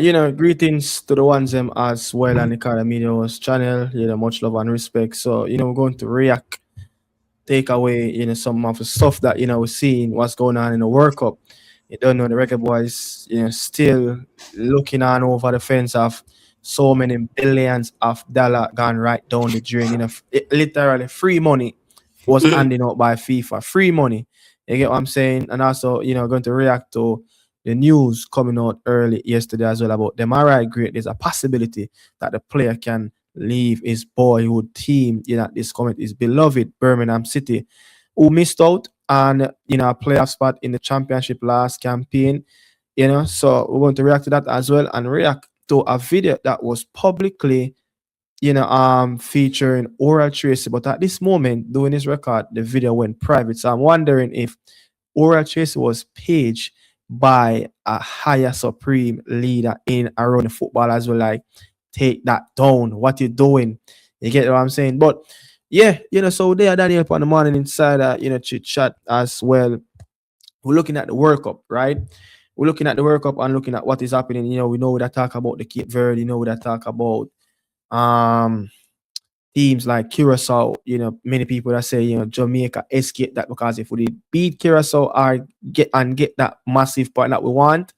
Greetings to the ones as well on the Nicardo Media House Channel. Much love and respect. So, we're going to react, take away, some of the stuff that, we're seeing, what's going on in the World Cup. You don't know the Reggae Boys, still looking on over the fence of so many billions of dollar gone right down the drain. Literally free money was handing out by FIFA. Free money. You get what I'm saying? And also, going to react to the news coming out early yesterday as well about Demarai Gray. There's a possibility that the player can leave his boyhood team, this comment is beloved Birmingham City, who missed out on, a playoff spot in the championship last campaign. So we're going to react to that as well and react to a video that was publicly, featuring Oral Tracy. But at this moment, doing this record, the video went private. So I'm wondering if Oral Tracy was paged by a higher supreme leader in around the football as well. Like, take that down. What you doing? You get what I'm saying? But yeah, so they are Danny up on the morning inside chit chat as well. We're looking at the World Cup, right? We're looking at the World Cup and looking at what is happening. We know that talk about the Cape Verde, that talk about um teams like Curacao, many people that say, Jamaica escape that because if we beat Curacao or get that massive point that we want,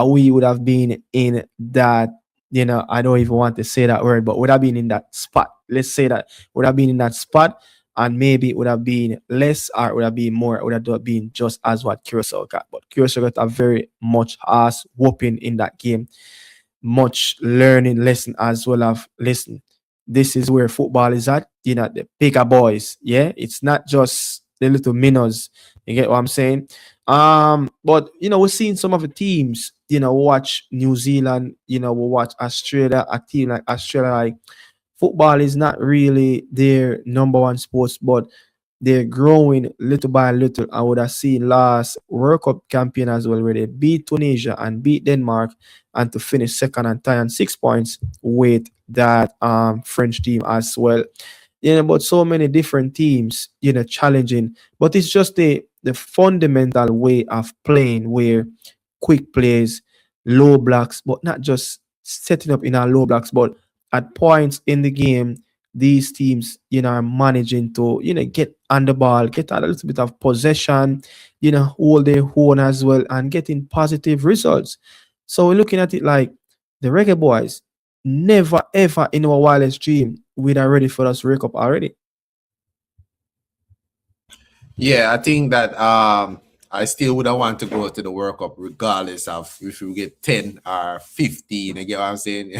we would have been in that, I don't even want to say that word, but would have been in that spot. Let's say that would have been in that spot, and maybe it would have been less or it would have been more. It would have been just as what Curacao got. But Curacao got a very much ass whooping in that game. Much learning lesson as well of listen. This is where football is at. The bigger boys. Yeah, it's not just the little minnows. You get what I'm saying? But we're seeing some of the teams, watch New Zealand, we watch Australia, a team like Australia, like football is not really their number one sports, but they're growing little by little. I would have seen last World Cup campaign as well, where they beat Tunisia and beat Denmark, and to finish second and tie on 6 points with that French team as well. But so many different teams, challenging. But it's just the fundamental way of playing where quick plays, low blocks, but not just setting up in our low blocks, but at points in the game, these teams, are managing to, get on the ball, get a little bit of possession, hold their own as well, and getting positive results. So we're looking at it like the Reggae Boys never ever in our wildest dream we'd are ready for us to wake up already. Yeah, I think that I still would have want to go to the World Cup regardless of if we get 10 or 15. You get what I'm saying?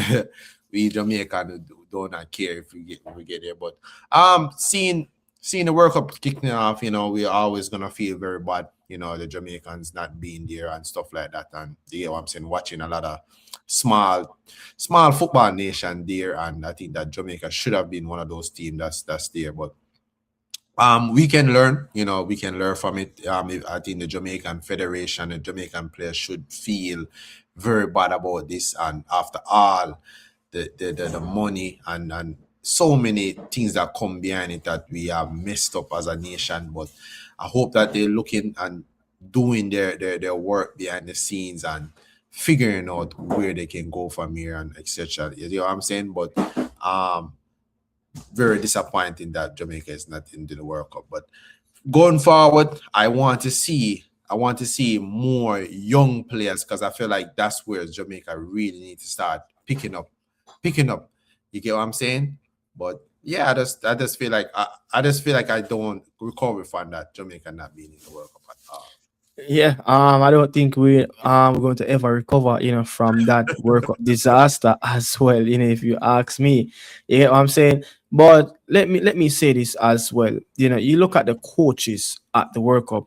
We Jamaican do not care if we get there. But seeing the World Cup kicking off, we're always gonna feel very bad, the Jamaicans not being there and stuff like that. And you get what I'm saying, watching a lot of small football nation there, and I think that Jamaica should have been one of those teams that's there. But we can learn, we can learn from it. I think the Jamaican Federation, the Jamaican players should feel very bad about this. And after all, the money and so many things that come behind it that we have messed up as a nation. But I hope that they're looking and doing their work behind the scenes and figuring out where they can go from here and etc. You know what I'm saying? But very disappointing that Jamaica is not in the World Cup. But going forward, I want to see more young players, because I feel like that's where Jamaica really needs to start picking up. You get what I'm saying? But yeah, I just feel like I don't recover from that Jamaica not being in the World Cup at all. Yeah, I don't think we're going to ever recover, from that World Cup disaster as well, if you ask me. You get what I'm saying? But let me say this as well. You look at the coaches at the World Cup,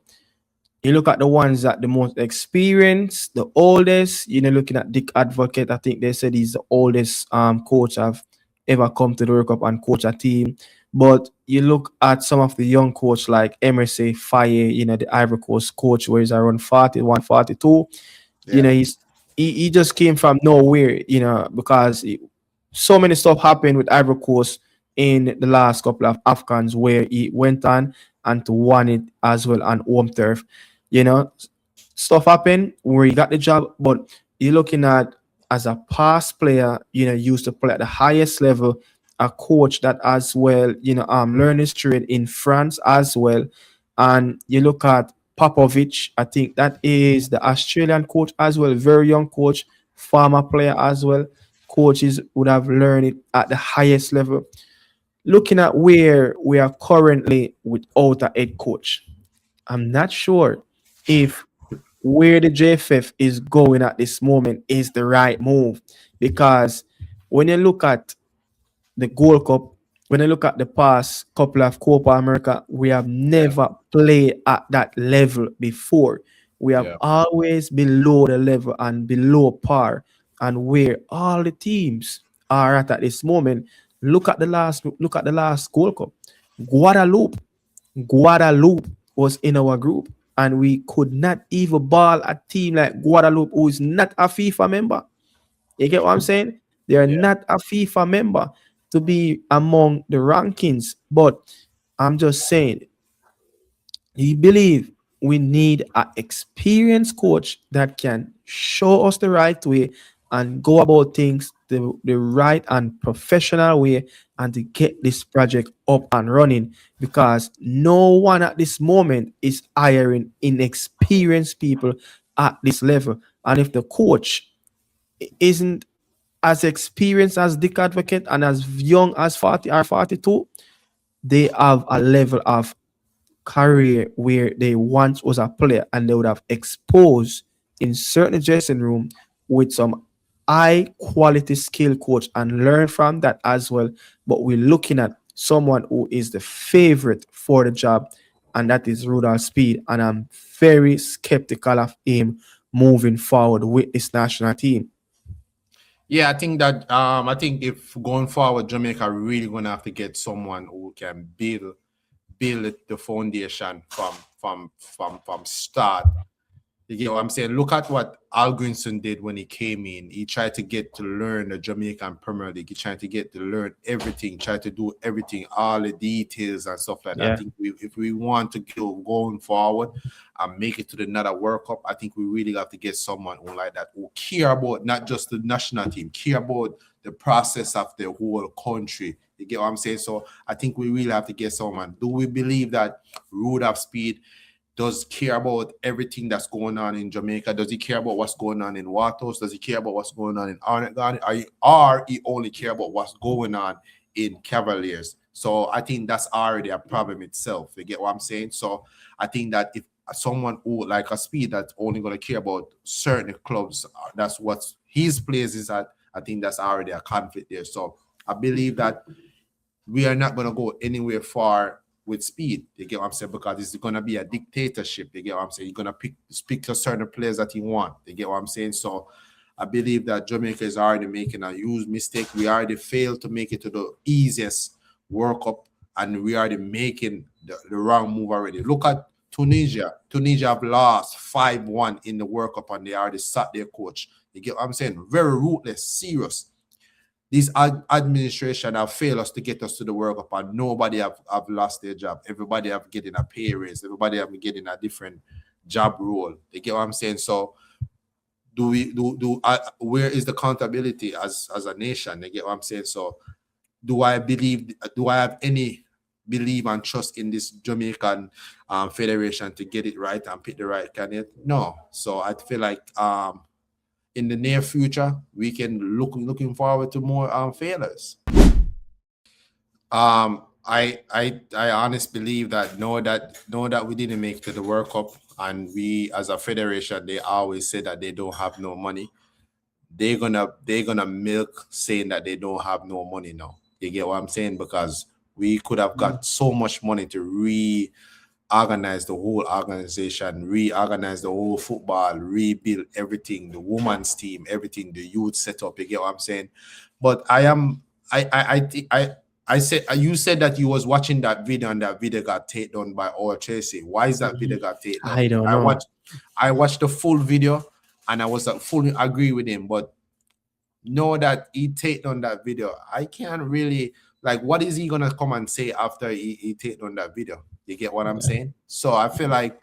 you look at the ones that the most experienced, the oldest, looking at Dick Advocate, I think they said he's the oldest coach I've ever come to the World Cup and coach a team. But you look at some of the young coach like Emerson Faye, the Ivory Coast coach, where he's around 41, 42. Yeah. He just came from nowhere, because so many stuff happened with Ivory Coast in the last couple of Afghans where he went on and to won it as well on home turf. Stuff happened where he got the job, but you're looking at as a past player, used to play at the highest level, a coach that as well, learned his trade in France as well. And you look at Popovich, I think that is the Australian coach as well, very young coach, former player as well. Coaches would have learned it at the highest level. Looking at where we are currently without a head coach, I'm not sure if where the JFF is going at this moment is the right move, because when you look at the Gold Cup, when I look at the past couple of Copa America, we have Yeah, never played at that level before. We have yeah, always below the level and below par, and where all the teams are at this moment. Look at the last Gold Cup. Guadeloupe, Guadeloupe was in our group, and we could not even ball a team like Guadeloupe, who is not a FIFA member. You get what I'm saying? They are yeah. not a FIFA member to be among the rankings. But I'm just saying, you believe we need an experienced coach that can show us the right way and go about things the right and professional way, and to get this project up and running, because no one at this moment is hiring inexperienced people at this level. And if the coach isn't as experienced as Dick Advocate and as young as 40 or 42, they have a level of career where they once was a player, and they would have exposed in certain dressing room with some high quality skill coach and learn from that as well. But we're looking at someone who is the favorite for the job, and that is Rudolph Speed. And I'm very skeptical of him moving forward with this national team. Yeah, I think that I think if going forward, Jamaica really gonna have to get someone who can build the foundation from start. You get what I'm saying? Look at what Al Grinson did when he came in. He tried to get to learn the Jamaican Premier League. He tried to get to learn everything, try to do everything, all the details and stuff like that. I Yeah. think if we want to go going forward and make it to the another World Cup, I think we really have to get someone who like that, who care about not just the national team, care about the process of the whole country. You get what I'm saying? So I think we really have to get someone. Do we believe that Rudolph Speed does care about everything that's going on in Jamaica? Does he care about what's going on in Watos? Does he care about what's going on in Arnett? Or he only care about what's going on in Cavaliers? So I think that's already a problem itself. You get what I'm saying? So I think that if someone who like a Speed that's only going to care about certain clubs, that's what his place is at, I think that's already a conflict there. So I believe that we are not going to go anywhere far with Speed. You get what I'm saying? Because it's going to be a dictatorship. You get what I'm saying? You're going to speak to certain players that you want. You get what I'm saying? So I believe that Jamaica is already making a huge mistake. We already failed to make it to the easiest World Cup, and we already making the wrong move already. Look at Tunisia. Tunisia have lost 5-1 in the World Cup, and they already sat their coach. You get what I'm saying? Very ruthless, serious. This administration have failed us to get us to the World Cup, and nobody have lost their job. Everybody have getting a pay raise. Everybody have getting a different job role. You get what I'm saying? So where is the accountability as a nation? You get what I'm saying? So do I have any believe and trust in this Jamaican federation to get it right and pick the right candidate? No. So I feel like in the near future, we can looking forward to more failures. I honestly believe that know that we didn't make it to the World Cup, and we as a federation, they always say that they don't have no money. They're gonna milk saying that they don't have no money now. You get what I'm saying? Because we could have got so much money to reorganize the whole organization, reorganize the whole football, rebuild everything, the women's team, everything, the youth setup. You get what I'm saying? But I said you said that you was watching that video and that video got taken down by Tracey. Why is that video got taken down? I don't know. I watched the full video and I was fully agree with him, but know that he take on that video. I can't really like what is he gonna come and say after he take on that video? You get what I'm saying? So I feel like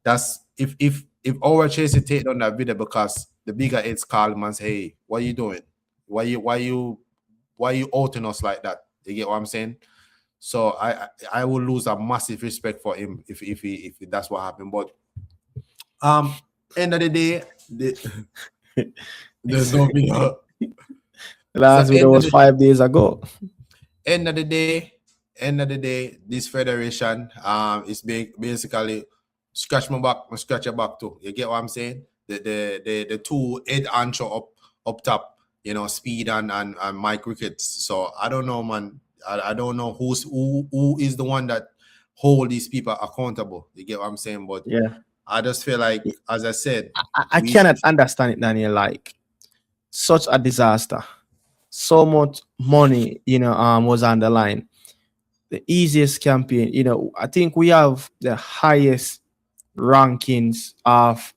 that's if our Chase take on that video because the bigger heads call him and say, hey, what are you doing? Why you outing us like that? You get what I'm saying? So I will lose a massive respect for him if that's what happened. But end of the day, there's no video. Last video was 5 days ago. End of the day, this federation is basically scratch my back, scratch your back too. You get what I'm saying? The two head ancho up top, Speed and Mike Ricketts. So I don't know, man. I don't know who is the one that hold these people accountable. You get what I'm saying? But yeah, I just feel like, as I said, I cannot understand it, Daniel. Like, such a disaster, so much money, was on the line. The easiest campaign, I think we have the highest rankings of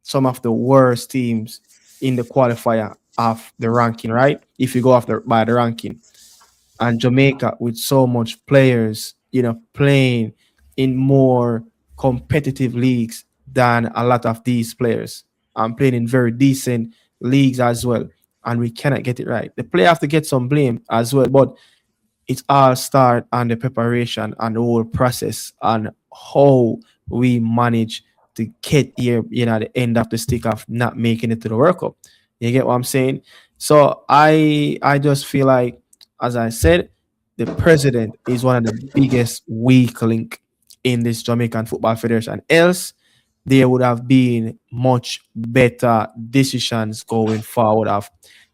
some of the worst teams in the qualifier of the ranking, right? If you go after by the ranking, and Jamaica with so much players, playing in more competitive leagues than a lot of these players, and playing in very decent leagues as well. And we cannot get it right. The player have to get some blame as well, but it all start on the preparation and the whole process and how we manage to get here, at the end of the stick of not making it to the World Cup. You get what I'm saying? So I just feel like, as I said, the president is one of the biggest weak link in this Jamaican Football Federation. Else, there would have been much better decisions going forward of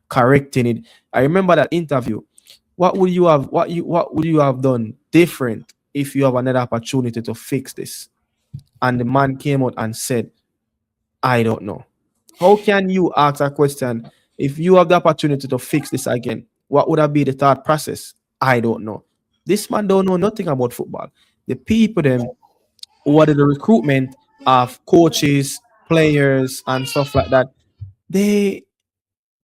correcting it. I remember that interview. What would you have done different if you have another opportunity to fix this? And the man came out and said, I don't know. How can you ask a question if you have the opportunity to fix this again? What would have been the thought process? I don't know. This man don't know nothing about football. The people them who are the recruitment of coaches, players, and stuff like that, they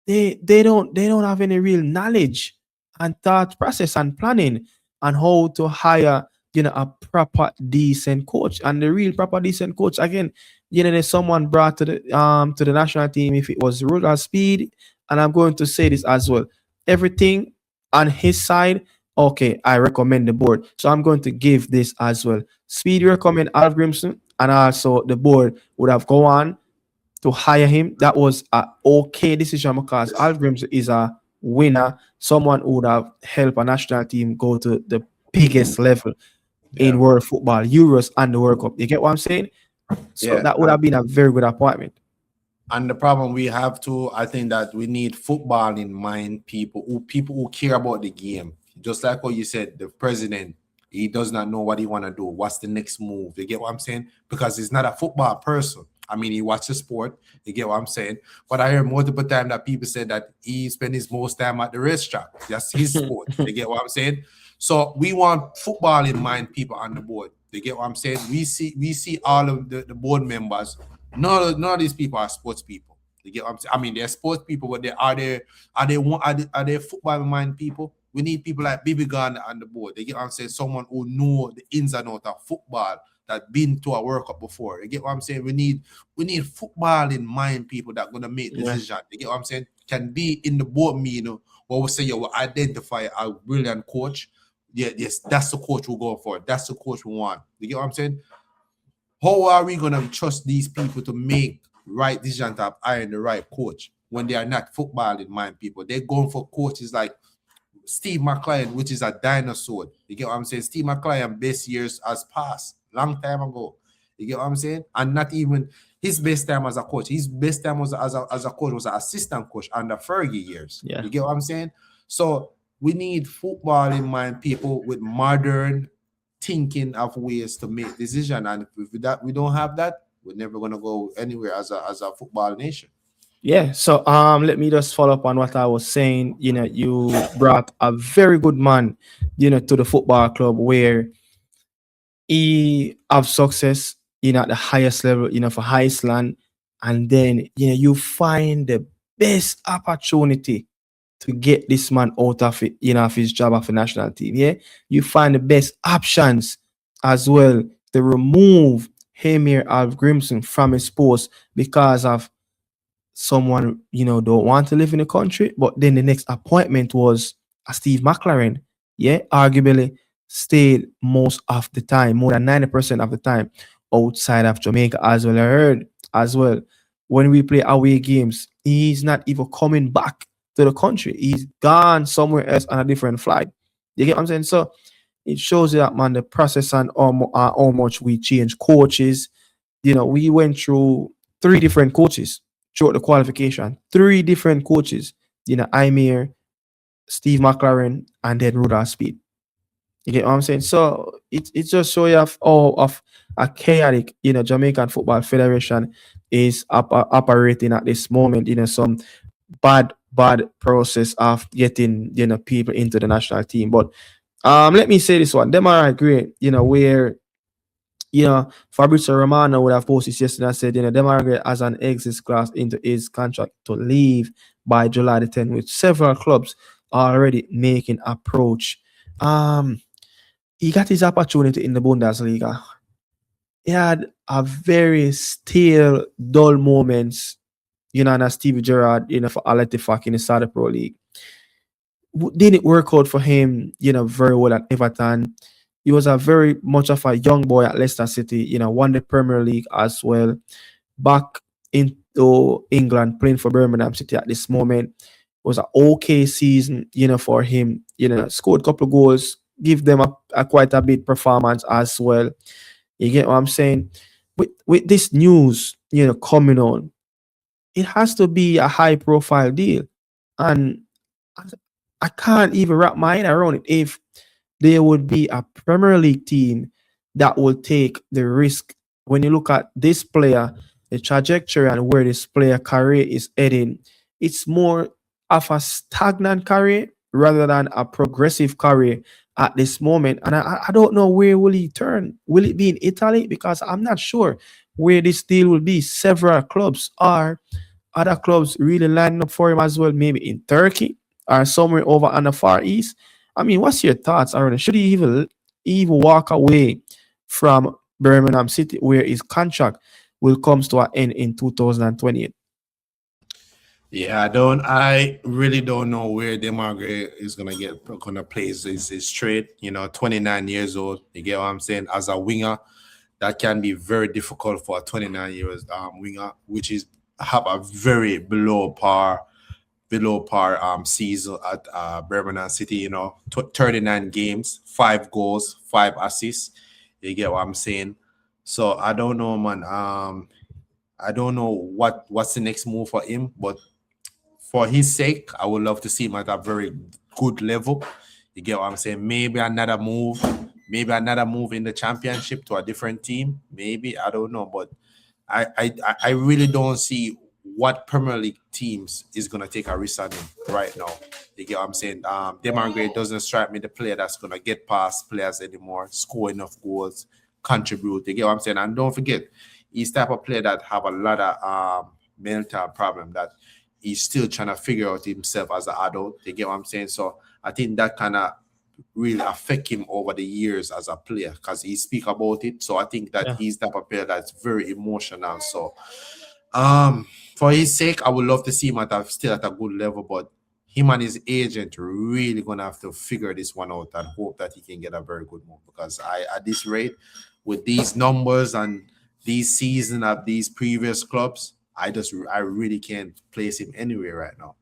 they don't have any real knowledge and thought process and planning on how to hire a proper decent coach. And the real proper decent coach, again, there's someone brought to the national team. If it was Ruler Speed, and I'm going to say this as well, everything on his side, okay, I recommend the board, so I'm going to give this as well. Speed recommend Alf Grimson, and also the board would have gone on to hire him. That was a okay decision because Algrims is a winner, someone who would have helped a national team go to the biggest level in world football, Euros and the World Cup. You get what I'm saying? So that would have been a very good appointment. And the problem we have too, I think that we need football in mind people who care about the game. Just like what you said, the president, he does not know what he want to do. What's the next move? You get what I'm saying? Because he's not a football person. I mean, he watches sport. You get what I'm saying? But I heard multiple times that people said that he spends his most time at the racetrack. That's his sport. You get what I'm saying? So we want football in mind people on the board. You get what I'm saying? We see all of the board members. None of these people are sports people. You get what I'm saying? I mean, they're sports people, but are they football in mind people? We need people like Bibi Gunn on the board. You get what I'm saying? Someone who know the ins and outs of football, that been to a World Cup before. You get what I'm saying? We need football in mind people that gonna make decisions. You get what I'm saying? Can be in the board meeting where we say you will identify a brilliant coach. Yeah, yes, that's the coach we're going for. That's the coach we want. You get what I'm saying? How are we gonna trust these people to make right decisions of hiring the right coach when they are not football in mind people? They're going for coaches like Steve McLean, which is a dinosaur. You get what I'm saying? Steve McLean best years has passed long time ago. You get what I'm saying? And not even his best time as a coach. His best time was as a coach was an assistant coach under Fergie years. Yeah. You get what I'm saying? So we need football in mind people with modern thinking of ways to make decisions. And if we don't have that, we're never gonna go anywhere as a football nation. Yeah, so let me just follow up on what I was saying. You brought a very good man, to the football club where he have success, at the highest level, for Iceland, and then you find the best opportunity to get this man out of it, of his job of the national team. Yeah, you find the best options as well to remove Hamir Alf Grimson from his post because of someone, don't want to live in the country. But then the next appointment was a Steve McLaren. Yeah, arguably stayed most of the time, more than 90% of the time outside of Jamaica as well. I heard as well when we play away games, he's not even coming back to the country. He's gone somewhere else on a different flight. You get what I'm saying? So it shows you that, man, the process and how much we change coaches. We went through three different coaches throughout the qualification. Three different coaches. Imir, Steve McLaren, and then Rudolph Speed. You get what I'm saying? So it just shows you of a chaotic, Jamaican Football Federation is operating at this moment. Some bad process of getting people into the national team. But let me say this one. Demarai Gray, where Fabrizio Romano would have posted yesterday and said, Demarai Gray has an exit clause into his contract to leave by July the 10th, with several clubs already making approach. He got his opportunity in the Bundesliga. He had a very still dull moments, and Stevie Gerrard, for Al-Ettifaq in the Saudi Pro League. Didn't work out for him, very well at Everton. He was a very much of a young boy at Leicester City, won the Premier League as well. Back into England, playing for Birmingham City at this moment. Was an okay season, for him. Scored a couple of goals, give them a quite a bit performance as well. You get what I'm saying? With this news, coming on, it has to be a high profile deal. And I can't even wrap my head around it if there would be a Premier League team that will take the risk. When you look at this player, the trajectory and where this player career is heading, it's more of a stagnant career rather than a progressive career at this moment. And I don't know where will he turn. Will it be in Italy? Because I'm not sure where this deal will be. Several clubs are other clubs really lining up for him as well, maybe in Turkey or somewhere over on the Far East. I mean, what's your thoughts, Aaron? Should he even walk away from Birmingham City, where his contract will come to an end in 2028? Yeah, I really don't know where Demarai Gray is gonna play his trade. 29 years old. You get what I'm saying? As a winger, that can be very difficult for a 29 years winger, which is have a very below par season at Birmingham City. 39 games, 5 goals, 5 assists. You get what I'm saying? So I don't know, man. I don't know what's the next move for him, but for his sake, I would love to see him at a very good level. You get what I'm saying? Maybe another move in the championship to a different team. Maybe, I don't know, but I really don't see what Premier League teams is gonna take a risk on him right now. You get what I'm saying? Demarai Gray doesn't strike me the player that's gonna get past players anymore, score enough goals, contribute. You get what I'm saying? And don't forget, he's type of player that have a lot of mental problem that he's still trying to figure out himself as an adult. You get what I'm saying? So I think that kind of really affect him over the years as a player because he speak about it. So I think that he's the type of player that's very emotional. So for his sake, I would love to see him still at a good level, but him and his agent really gonna have to figure this one out and hope that he can get a very good move, because at this rate, with these numbers and these season of these previous clubs, I really can't place him anywhere right now.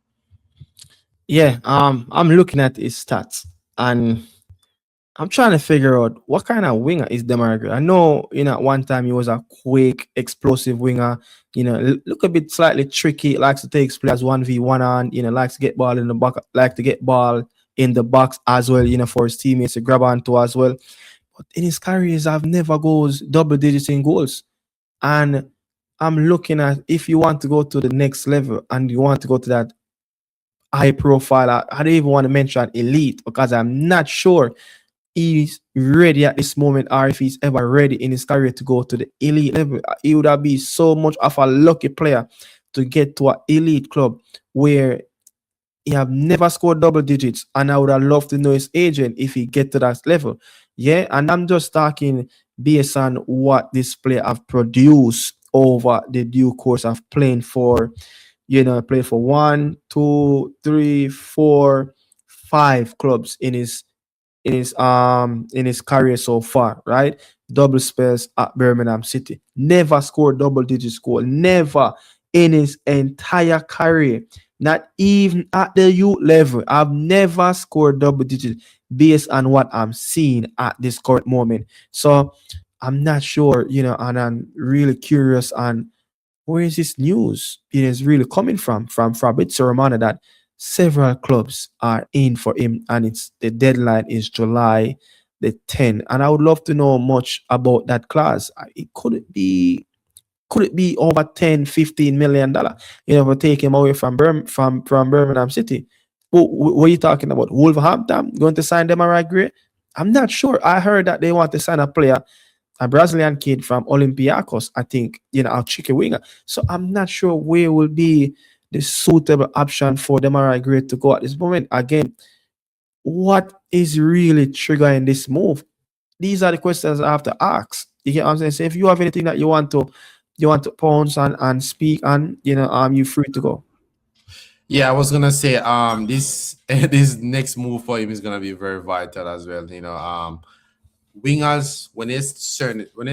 Yeah, I'm looking at his stats and I'm trying to figure out what kind of winger is Demarai Gray. I know, at one time he was a quick, explosive winger. Look a bit slightly tricky. Likes to take players 1v1 on. Likes to get ball in the box. Like to get ball in the box as well. For his teammates to grab onto as well. But in his careers, I've never goes double digits in goals. And I'm looking at, if you want to go to the next level and you want to go to that high profile, I don't even want to mention elite, because I'm not sure he's ready at this moment, or if he's ever ready in his career to go to the elite level. He would have been so much of a lucky player to get to an elite club where he have never scored double digits, and I would have loved to know his agent if he get to that level. Yeah, and I'm just talking based on what this player have produced over the due course of playing for Played for 1, 2, 3, 4, 5 clubs in his career so far, right? Double spells at Birmingham City. Never scored double digit score. Never in his entire career. Not even at the youth level. I've never scored double digit based on what I'm seeing at this current moment. So I'm not sure, and I'm really curious on where is this news? It is really coming from Fabrizio Romano that several clubs are in for him, and it's the deadline is July the 10th. And I would love to know much about that clause. It could it be over 10, $15 million, for taking him away from Birmingham City. What are you talking about? Wolverhampton going to sign Demarai Gray? I'm not sure. I heard that they want to sign a Brazilian kid from Olympiacos, I think, a cheeky winger. So I'm not sure where will be the suitable option for Demarai Gray to go at this moment. Again, what is really triggering this move? These are the questions I have to ask. You get what I'm saying? So if you have anything that you want to pounce and speak on, you free to go. Yeah, I was gonna say this this next move for him is gonna be very vital as well. Wingers when they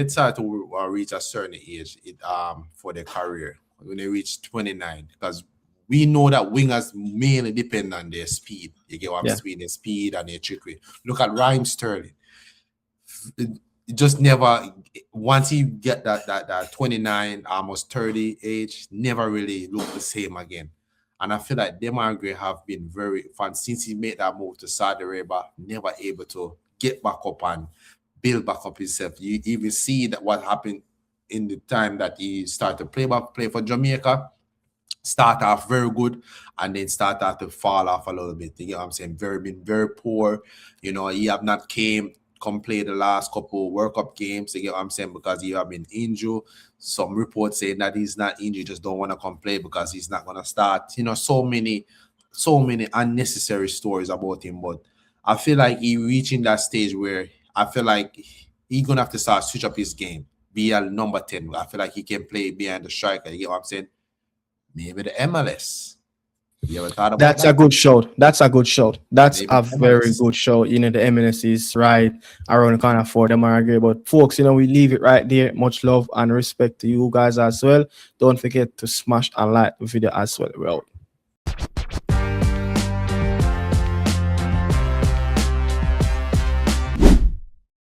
start to reach a certain age, for their career when they reach 29, because we know that wingers mainly depend on their speed. You get what I'm Yeah. saying? Their speed and their trickery. Look at Raheem Sterling. It just never, once he get that 29 almost 30 age, never really look the same again. And I feel like Demarai Gray have been very fun since he made that move to Saudi Arabia, never able to get back up and build back up himself. You even see that what happened in the time that he started to play for Jamaica. Start off very good and then start out to fall off a little bit. You get what I'm saying? Been very poor. He have not come play the last couple World Cup games. You get what I'm saying? Because he have been injured. Some reports saying that he's not injured, just don't want to come play because he's not gonna start. So many unnecessary stories about him. But I feel like he reaching that stage where I feel like he's gonna have to start switch up his game. Be a number 10. I feel like he can play behind the striker. You get what I'm saying? Maybe the MLS. You ever thought about That's that? a good show. That's a good show. That's Maybe a the very MLS. good show. The MLS is right around the corner for them. I agree. But folks, we leave it right there. Much love and respect to you guys as well. Don't forget to smash and like the video as well. Well.